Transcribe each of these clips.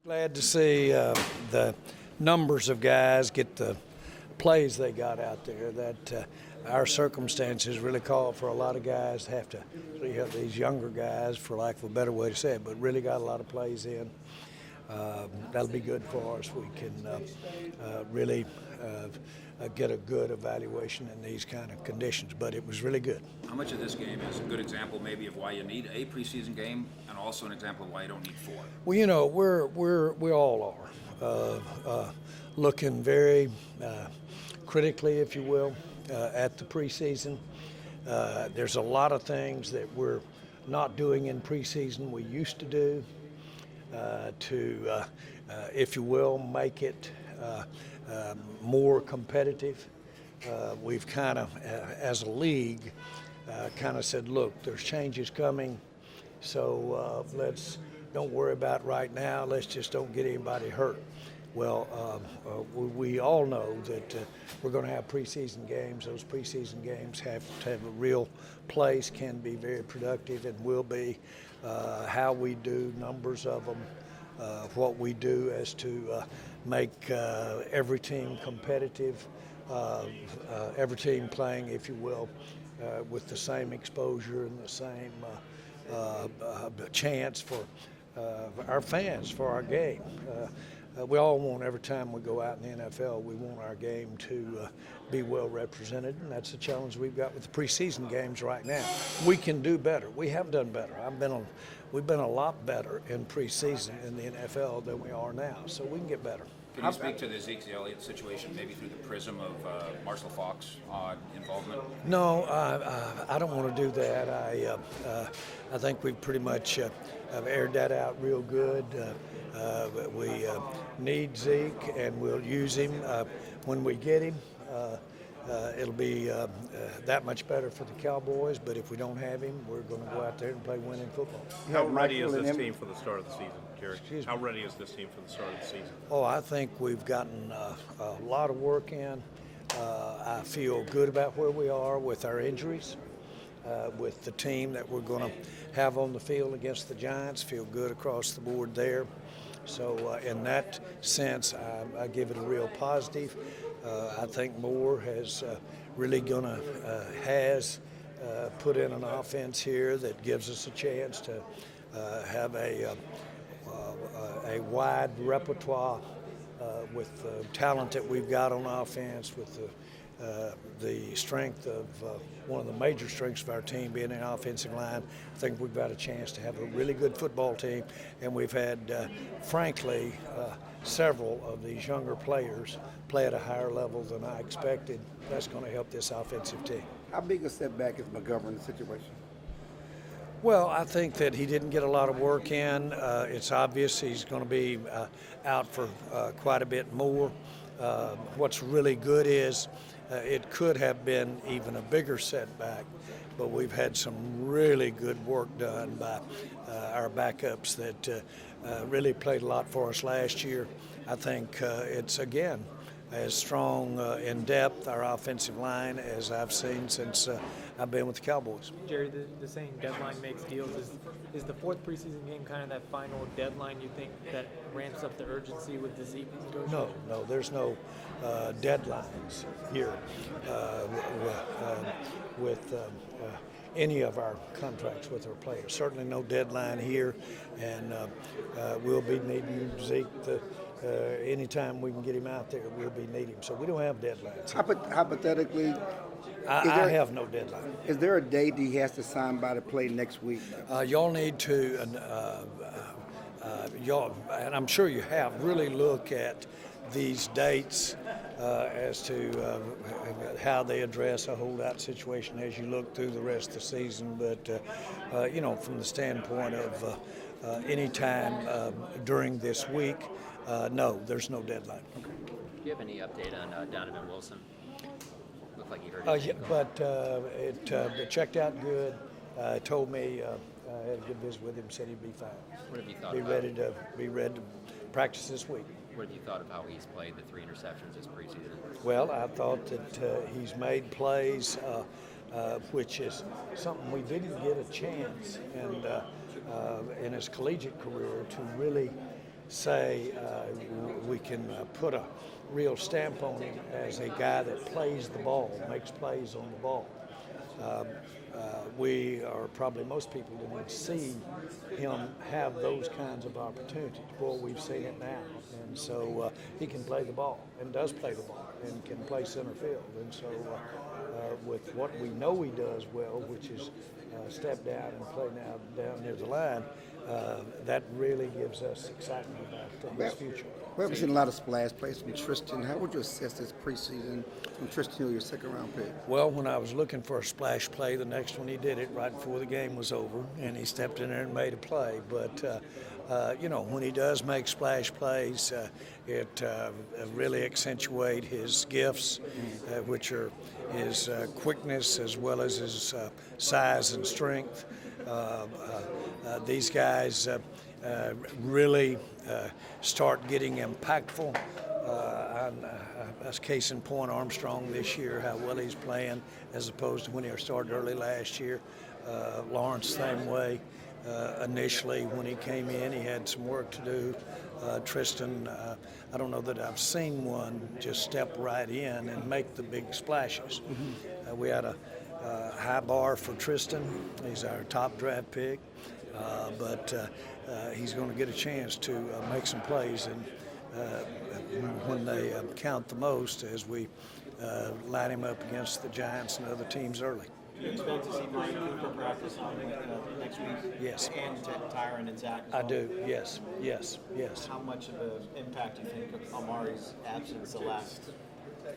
Glad to see the numbers of guys get the plays they got out there. That our circumstances really call for a lot of guys to have to. So you have these younger guys, for lack of a better way to say it, but really got a lot of plays in. That'll be good for us. We can really get a good evaluation in these kind of conditions. But it was really good. How much of this game is a good example, maybe, of why you need a preseason game, and also an example of why you don't need four? Well, you know, we all are looking very critically, if you will, at the preseason. There's a lot of things that we're not doing in preseason we used to do to, if you will, make it more competitive. We've kind of, as a league, kind of said, look, there's changes coming, so let's don't worry about it right now. Let's just don't get anybody hurt. Well, we all know that we're going to have preseason games. Those preseason games have to have a real place, can be very productive, and will be. How we do numbers of them, what we do as to make every team competitive, every team playing, if you will, with the same exposure and the same chance for our fans, for our game. We all want, every time we go out in the NFL, we want our game to be well represented, and that's the challenge we've got with the preseason games right now. We can do better. We have done better. We've been a lot better in preseason in the NFL than we are now, so we can get better. Can you speak to the Zeke Elliott situation, maybe through the prism of Marshall Faulk's involvement? No, I don't want to do that. I think we've pretty much have aired that out real good. We need Zeke, and we'll use him when we get him. It'll be that much better for the Cowboys, but if we don't have him, we're going to go out there and play winning football. How ready is this team for the start of the season, Jerry? How ready is this team for the start of the season? Oh, I think we've gotten a lot of work in. I feel good about where we are with our injuries, with the team that we're going to have on the field against the Giants. Feel good across the board there. So in that sense, I give it a real positive. I think Moore has really has put in an offense here that gives us a chance to have a wide repertoire with the talent that we've got on offense, with the strength of one of the major strengths of our team being an offensive line. I think we've got a chance to have a really good football team, and we've had, frankly, several of these younger players play at a higher level than I expected. That's going to help this offensive team. How big a setback is McGovern's situation? Well, I think that he didn't get a lot of work in. It's obvious he's going to be out for quite a bit more. What's really good is it could have been even a bigger setback, but we've had some really good work done by our backups that really played a lot for us last year. I think it's, again, as strong in depth, our offensive line, as I've seen since I've been with the Cowboys. Jerry, the saying deadline makes deals. Is the fourth preseason game kind of that final deadline, you think, that ramps up the urgency with the Zeke negotiation? No, there's no deadlines here with any of our contracts with our players. Certainly no deadline here, and we'll be needing Zeke anytime we can get him out there, we'll be needing him. So we don't have deadlines. Hypothetically, I have no deadline. Is there a date he has to sign by to play next week? Y'all need to, and I'm sure you have, really look at these dates as to how they address a holdout situation as you look through the rest of the season. But, from the standpoint of any time during this week, no, there's no deadline. Do you have any update on Donovan Wilson? Looked like he hurt his ankle. But it checked out good. Told me I had a good visit with him. Said he'd be fine. What have you thought? Be ready to practice this week. What have you thought of how he's played the 3 interceptions this preseason? Well, I thought that he's made plays, which is something we didn't get a chance in his collegiate career to really say we can put a real stamp on him as a guy that plays the ball, makes plays on the ball. We are probably most people didn't see him have those kinds of opportunities. Well, we've seen it now, and so he can play the ball and does play the ball and can play center field. And so with what we know he does well, which is step down and play now down near the line, that really gives us excitement about his future. We haven't seen a lot of splash plays from Tristan. How would you assess this preseason from Tristan Hill, your second-round pick? Well, when I was looking for a splash play, the next one he did it right before the game was over, and he stepped in there and made a play. But, when he does make splash plays, it really accentuate his gifts, which are his quickness as well as his size and strength. These guys really start getting impactful. That's case in point Armstrong this year, how well he's playing as opposed to when he started early last year. Lawrence, same way. Initially, when he came in, he had some work to do. Tristan, I don't know that I've seen one just step right in and make the big splashes. We had a high bar for Tristan. He's our top draft pick, but he's going to get a chance to make some plays, and when they count the most, as we line him up against the Giants and other teams early. Do you expect to see Mike Cooper practice next week? Yes. And Tyron and Zach as I well? do, yes. How much of an impact do you think of Amari's absence the last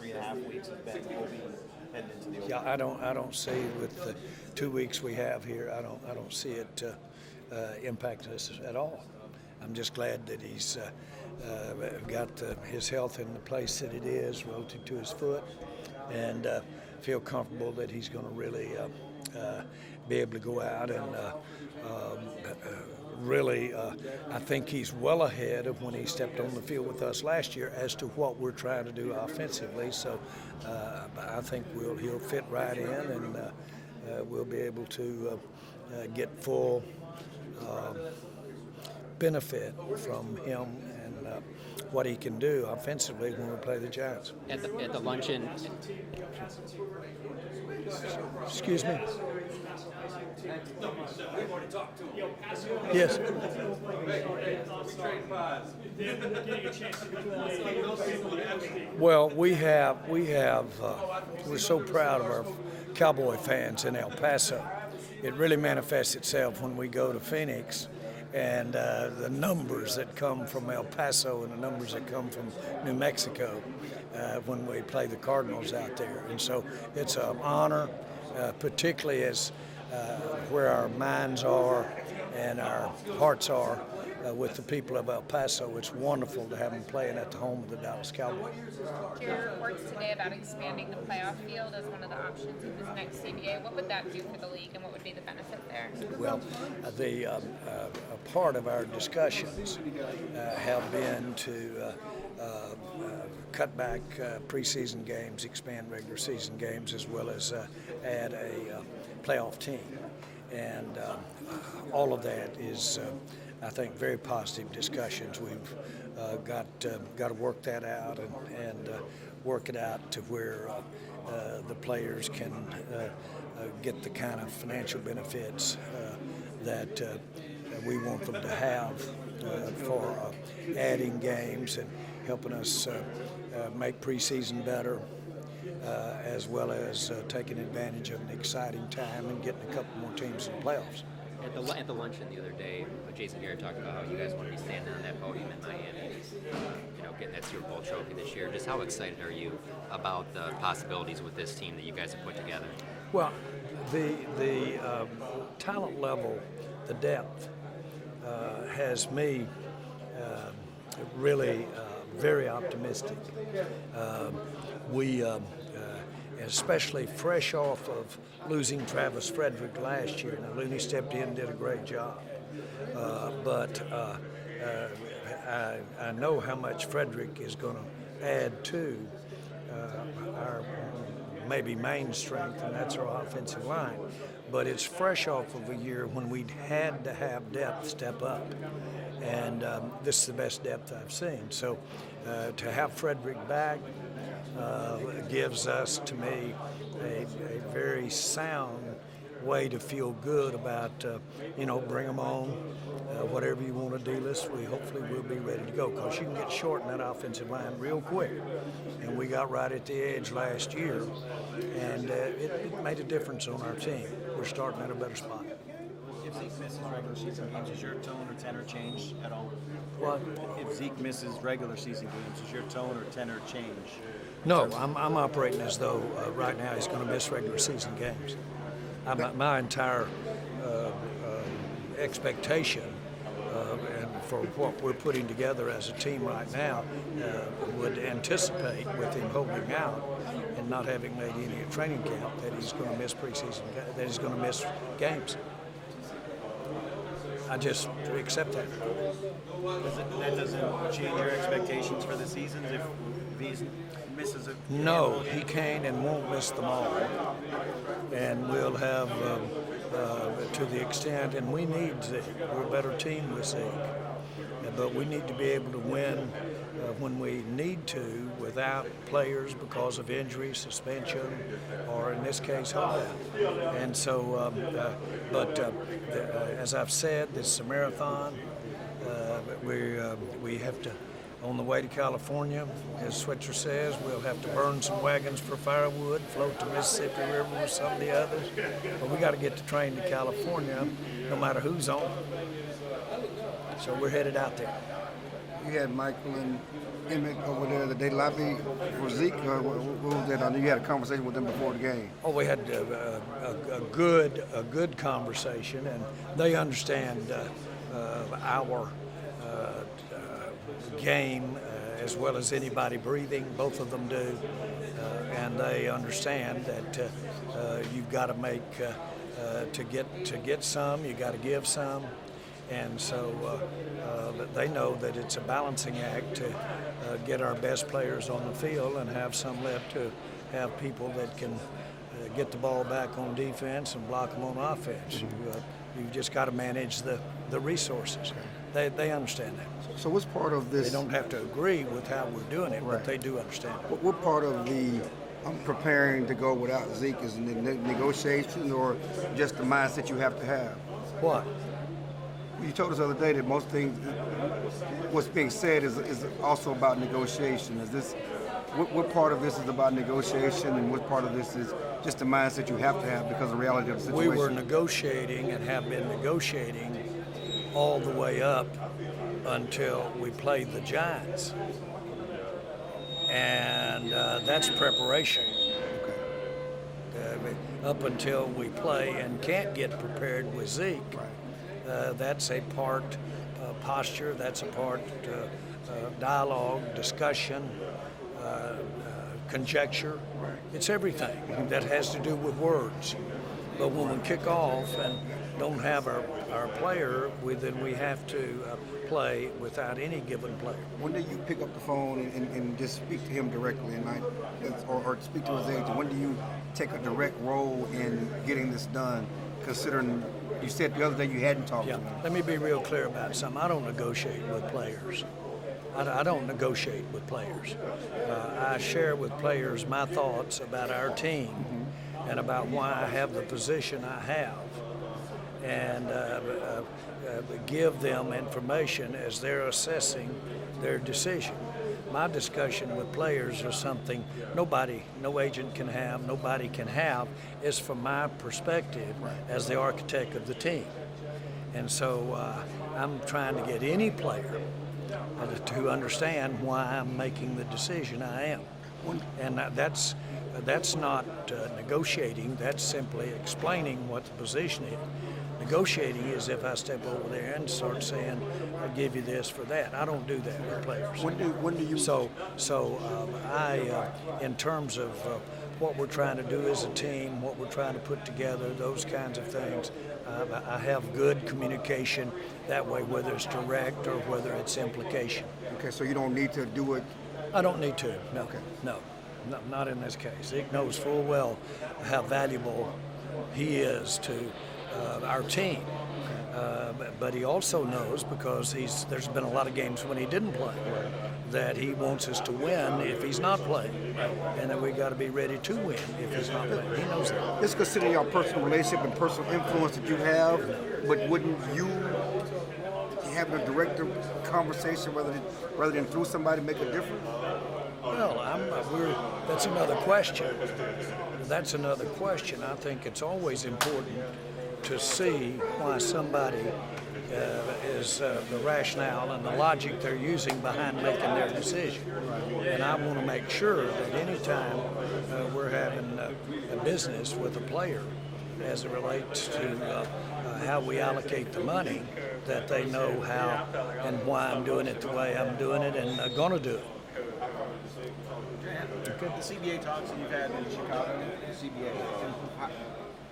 3.5 weeks has been will be heading into the Yeah, I don't see with the 2 weeks we have here, I don't see it impacting us at all. I'm just glad that he's got his health in the place that it is relative to his foot, and feel comfortable that he's going to really be able to go out and really, I think he's well ahead of when he stepped on the field with us last year as to what we're trying to do offensively. So I think he'll fit right in, and we'll be able to get full benefit from him and what he can do offensively when we play the Giants. At the luncheon, Excuse me? Yes. Well, we're so proud of our Cowboy fans in El Paso. It really manifests itself when we go to Phoenix, and the numbers that come from El Paso and the numbers that come from New Mexico when we play the Cardinals out there. And so it's an honor, particularly as where our minds are and our hearts are with the people of El Paso. It's wonderful to have them playing at the home of the Dallas Cowboys. Your reports today about expanding the playoff field as one of the options in this next CBA. What would that do for the league, and what would be the benefit there? Well, a part of our discussions have been to cut back preseason games, expand regular season games, as well as add a playoff team. And all of that is, I think, very positive discussions. We've got to work that out and work it out to where the players can get the kind of financial benefits that we want them to have for adding games and helping us make preseason better, as well as taking advantage of an exciting time and getting a couple more teams in the playoffs. at the luncheon the other day, Jason Garrett talked about how you guys want to be standing on that podium in Miami, getting that Super Bowl trophy this year. Just how excited are you about the possibilities with this team that you guys have put together? Well, the talent level, the depth, has me really very optimistic. We, especially fresh off of losing Travis Frederick last year. Now, Looney stepped in and did a great job. But I know how much Frederick is going to add to our maybe main strength, and that's our offensive line. But it's fresh off of a year when we'd had to have depth step up. and this is the best depth I've seen. So to have Frederick back gives us, to me, a very sound way to feel good about, bring them on, whatever you want to do. Hopefully we'll be ready to go, because you can get short in that offensive line real quick. And we got right at the edge last year, and it made a difference on our team. We're starting at a better spot. If Zeke misses regular season games, does your tone or tenor change at all? What? If Zeke misses regular season games, does your tone or tenor change? No, I'm operating as though right now he's going to miss regular season games. My entire expectation and for what we're putting together as a team right now would anticipate, with him holding out and not having made any training camp, that he's going to miss preseason, that he's going to miss games. I just accept that. That doesn't change your expectations for the season if he misses it? No, he can and won't miss them all. And we'll have, to the extent, and we need Zeke. We're a better team with Zeke. But we need to be able to win when we need to without players because of injury, suspension, or in this case, holdout. And so, as I've said, this is a marathon. We have to, on the way to California, as Switzer says, we'll have to burn some wagons for firewood, float to Mississippi River with some of the others. But we got to get the train to California, no matter who's on it. So we're headed out there. You had Michael and Emmett over there. Did they lobby for Zeke? Or what was that? I know you had a conversation with them before the game. Oh, we had a good conversation, and they understand our game as well as anybody breathing. Both of them do, and they understand that you've got to make to get some, you got to give some. And so they know that it's a balancing act to get our best players on the field and have some left to have people that can get the ball back on defense and block them on offense. You've just got to manage the resources. They understand that. So what's part of this? They don't have to agree with how we're doing it, but they do understand it. What part of the preparing to go without Zeke is negotiation, or just the mindset you have to have? What? You told us the other day that most things, what's being said is also about negotiation. Is this, what part of this is about negotiation, and what part of this is just the mindset you have to have because of the reality of the situation? We were negotiating and have been negotiating all the way up until we played the Giants. And that's preparation. Up until we play and can't get prepared with Zeke. That's a part posture, that's a part dialogue, discussion, conjecture. It's everything that has to do with words. But when we kick off and don't have our player, then we have to play without any given player. When do you pick up the phone and just speak to him directly, or speak to his agent? When do you take a direct role in getting this done, considering you said the other day you hadn't talked to him? Let me be real clear about something. I don't negotiate with players. I don't negotiate with players. I share with players my thoughts about our team and about why I have the position I have, and give them information as they're assessing their decision. My discussion with players is something no agent can have, nobody can have, is from my perspective as the architect of the team. And so I'm trying to get any player to understand why I'm making the decision I am. And that's not negotiating, that's simply explaining what the position is. Negotiating is if I step over there and start saying, I'll give you this for that. I don't do that with players. When do you? In terms of what we're trying to do as a team, what we're trying to put together, those kinds of things, I have good communication that way, whether it's direct or whether it's implication. Okay, so you don't need to do it? I don't need to, no. Okay. No, not in this case. Zeke knows full well how valuable he is to our team. But he also knows, because there's been a lot of games when he didn't play, that he wants us to win if he's not playing, and that we got to be ready to win if he's not playing. He knows that. Let's consider your personal relationship and personal influence that you have, but wouldn't you having a direct conversation rather than through somebody make a difference? Well, that's another question. That's another question. I think it's always important to see why somebody is the rationale and the logic they're using behind making their decision. And I want to make sure that anytime we're having a business with a player as it relates to how we allocate the money, that they know how and why I'm doing it the way I'm doing it and going to do it. The CBA talks that you've had in Chicago, CBA,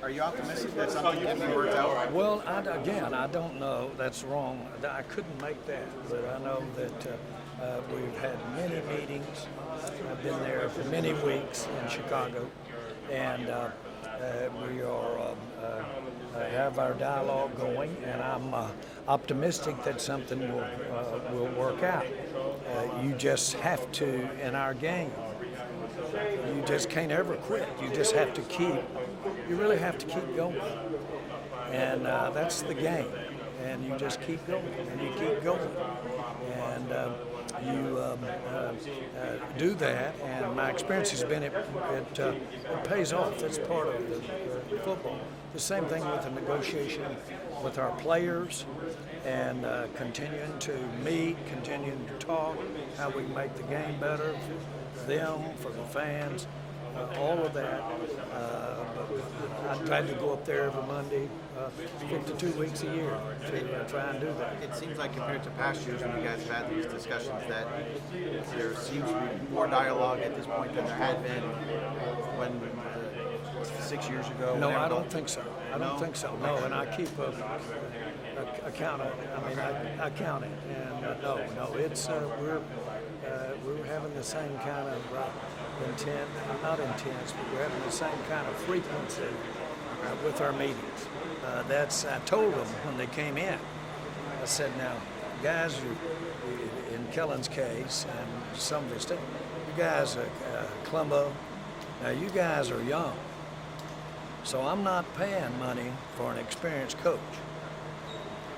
are you optimistic that something can be worked out? Well, I don't know. That's wrong. I couldn't make that, but I know that we've had many meetings. I've been there for many weeks in Chicago, and we are have our dialogue going, and I'm optimistic that something will work out. You just have to, in our game, you just can't ever quit. You just have to you really have to keep going. And that's the game. And you just keep going, and you keep going. And you do that, and my experience has been it pays off. That's part of the football. The same thing with the negotiation with our players, and continuing to meet, continuing to talk, how we can make the game better for them, for the fans, all of that. I tried to go up there every Monday, 52 weeks a year to try and do that. It seems like compared to past years when you guys have had these discussions that there seems to be more dialogue at this point than there had been when 6 years ago. No, I don't think so. I don't think so. No, and I keep a count of it. I mean, I count it, and no, it's we're having the same kind of not intense, but we're having the same kind of frequency with our meetings. I told them when they came in, I said, now, guys, in Kellen's case and some of his stuff, you guys, Columbo, now you guys are young. So I'm not paying money for an experienced coach.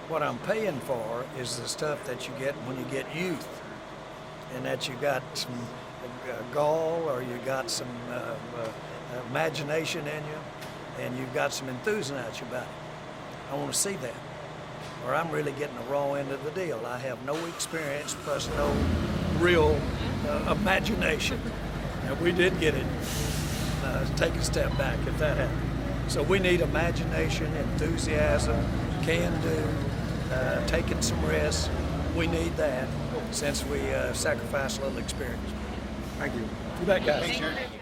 What I'm paying for is the stuff that you get when you get youth, and that you got some gall, or you got some imagination in you, and you've got some enthusiasm about it. I want to see that, or I'm really getting the raw end of the deal. I have no experience plus no real imagination. And we did get it. Take a step back if that happened. So we need imagination, enthusiasm, can do, taking some risks. We need that since we sacrifice a little experience. Thank you. You bet, guys. Thank you.